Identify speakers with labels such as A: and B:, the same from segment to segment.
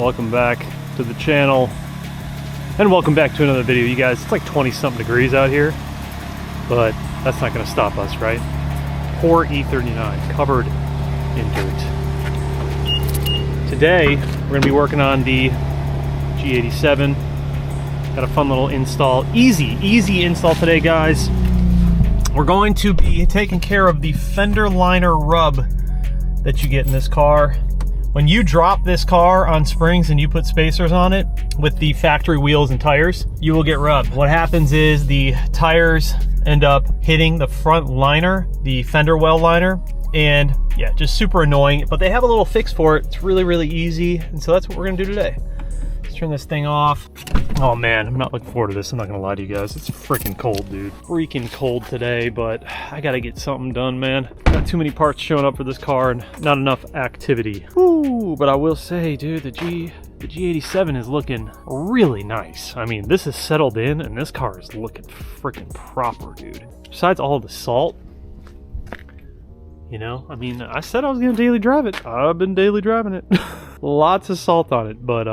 A: welcome back to the channel, and welcome back to another video. You guys, it's like 20-something degrees out here, but that's not going to stop us, right? Poor E39, covered in dirt. Today, we're going to be working on the G87. Got a fun little install, easy install today, guys. We're going to be taking care of the fender liner rub that you get in this car. When you drop this car on springs and you put spacers on it with the factory wheels and tires, you will get rubbed. What happens is the tires end up hitting the front liner, the fender well liner, and yeah, just super annoying. But they have a little fix for it. It's really easy, and so that's what we're gonna do today. Let's turn this thing off. Oh man, I'm not looking forward to this. I'm not gonna lie to you guys. It's freaking cold, dude. Freaking cold today, but I gotta get something done, man. Got too many parts showing up for this car and not enough activity. Ooh, but I will say, dude, the G87 is looking really nice. I mean, this is settled in and this car is looking freaking proper, dude. Besides all the salt, you know, I mean, I said I was gonna daily drive it. I've been daily driving it. Lots of salt on it, but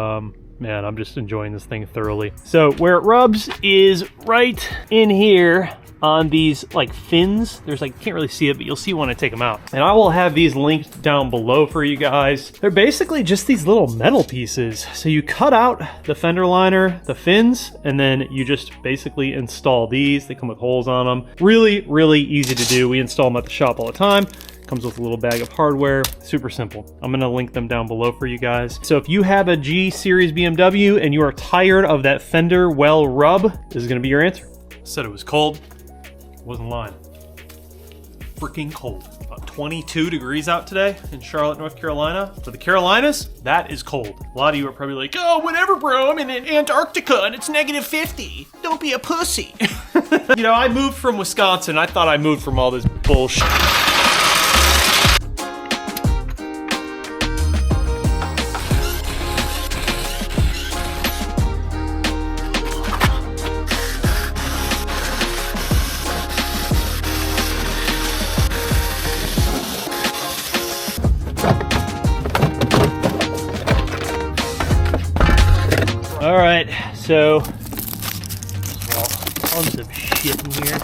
A: man, I'm just enjoying this thing thoroughly. So where it rubs is right in here on these like fins. There's like, can't really see it, but you'll see when I take them out. And I will have these linked down below for you guys. They're basically just these little metal pieces. So you cut out the fender liner, the fins, and then you just basically install these. They come with holes on them. Really easy to do. We install them at the shop all the time. Comes with a little bag of hardware. Super simple. I'm gonna link them down below for you guys. So if you have a G series BMW and you are tired of that fender well rub, this is gonna be your answer. Said it was cold. Wasn't lying. Freaking cold. About 22 degrees out today in Charlotte, North Carolina. For the Carolinas, that is cold. A lot of you are probably like, oh, whatever, bro. I'm in Antarctica and it's negative 50. Don't be a pussy. You know, I moved from Wisconsin. I thought I moved from all this bullshit. All right, so tons of shit in here.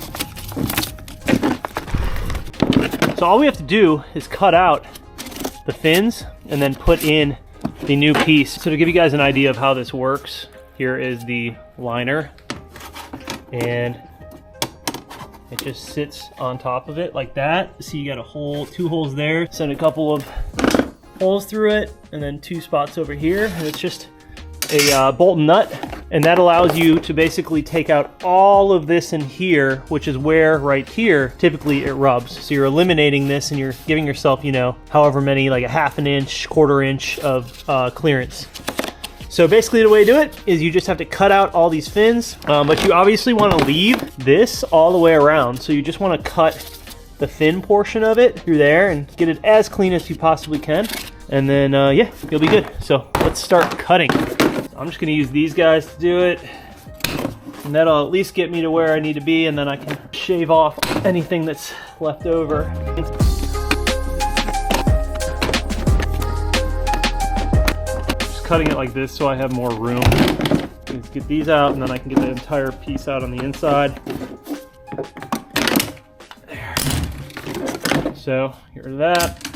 A: So all we have to do is cut out the fins and then put in the new piece. So to give you guys an idea of how this works, here is the liner, and it just sits on top of it like that. So you got a hole, 2 holes there, send a couple of holes through it, and then 2 spots over here, and it's just a bolt and nut, and that allows you to basically take out all of this in here, which is where right here typically it rubs. So you're eliminating this and you're giving yourself, you know, however many, like a ½ inch, ¼ inch of clearance. So basically the way to do it is you just have to cut out all these fins, but you obviously want to leave this all the way around. So you just want to cut the fin portion of it through there and get it as clean as you possibly can. And then, yeah, you'll be good. So let's start cutting. I'm just gonna use these guys to do it. And that'll at least get me to where I need to be, and then I can shave off anything that's left over. Just cutting it like this so I have more room. Let's get these out, and then I can get the entire piece out on the inside. There. So, get rid of that.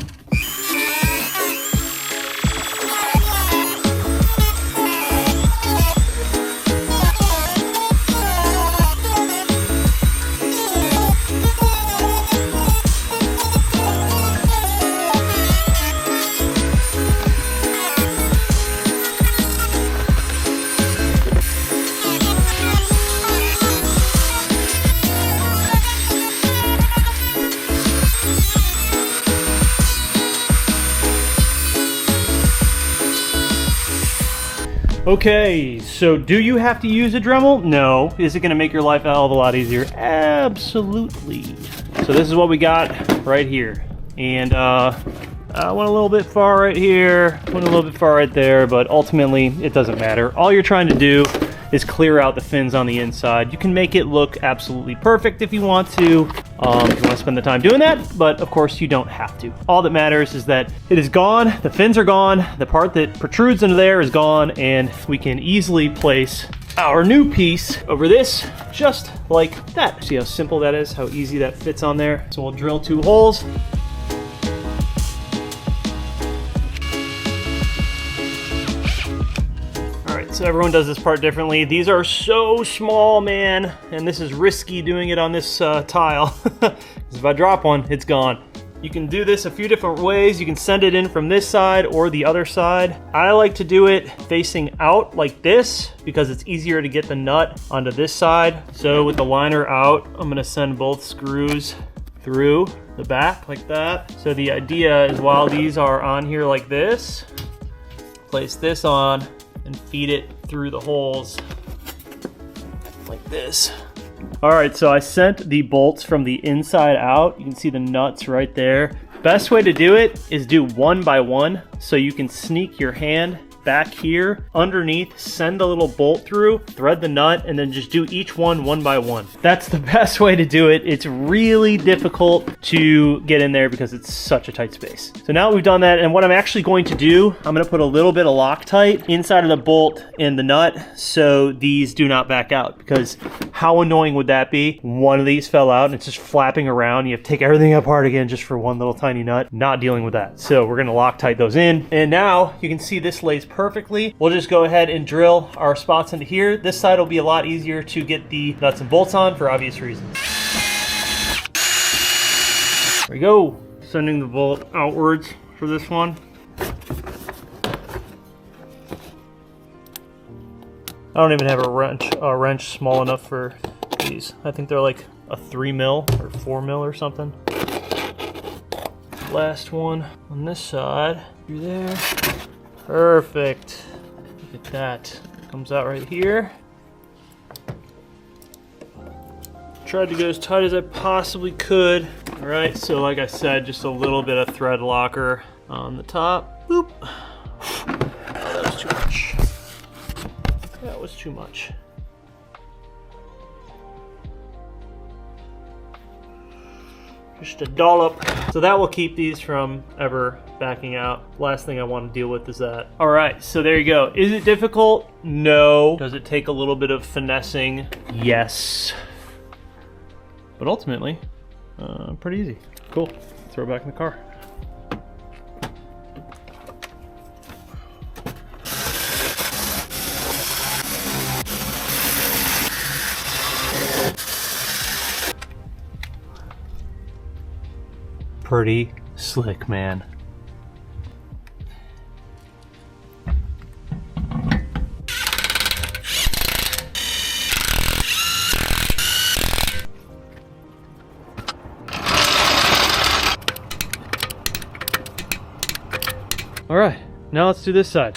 A: Okay, so do you have to use a Dremel? No. Is it gonna make your life a hell of a lot easier? Absolutely. So this is what we got right here. And I went a little bit far right here, went a little bit far right there, but ultimately it doesn't matter. All you're trying to do is clear out the fins on the inside. You can make it look absolutely perfect if you want to, if you want to spend the time doing that, but of course you don't have to. All that matters is that it is gone, the fins are gone, the part that protrudes into there is gone, and we can easily place our new piece over this, just like that. See how simple that is, how easy that fits on there? So we'll drill 2 holes. So everyone does this part differently. These are so small, man, and this is risky doing it on this tile. Because if I drop one, it's gone. You can do this a few different ways. You can send it in from this side or the other side. I like to do it facing out like this because it's easier to get the nut onto this side. So with the liner out, I'm gonna send both screws through the back like that. So the idea is while these are on here like this, place this on and feed it through the holes like this. All right, so I sent the bolts from the inside out. You can see the nuts right there. Best way to do it is do 1 by 1, so you can sneak your hand back here underneath, send the little bolt through, thread the nut, and then just do each one by 1. That's the best way to do it. It's really difficult to get in there because it's such a tight space. So now we've done that, and what I'm actually going to do, I'm gonna put a little bit of Loctite inside of the bolt and the nut so these do not back out, because how annoying would that be? One of these fell out and it's just flapping around. You have to take everything apart again just for one little tiny nut. Not dealing with that. So we're gonna Loctite those in, and now you can see this lays perfectly. We'll just go ahead and drill our spots into here. This side will be a lot easier to get the nuts and bolts on for obvious reasons. There we go. Sending the bolt outwards for this one. I don't even have a wrench small enough for these. I think they're like a 3 mil or 4 mil or something. Last one on this side through there. Perfect. Look at that. Comes out right here. Tried to go as tight as I possibly could. All right, so like I said, just a little bit of thread locker on the top. Boop. Oh, that was too much. That was too much. Just a dollop. So that will keep these from ever backing out. Last thing I want to deal with is that. All right, so there you go. Is it difficult? No. Does it take a little bit of finessing? Yes. But ultimately, pretty easy. Cool. Throw it back in the car. Pretty slick, man. All right, now let's do this side.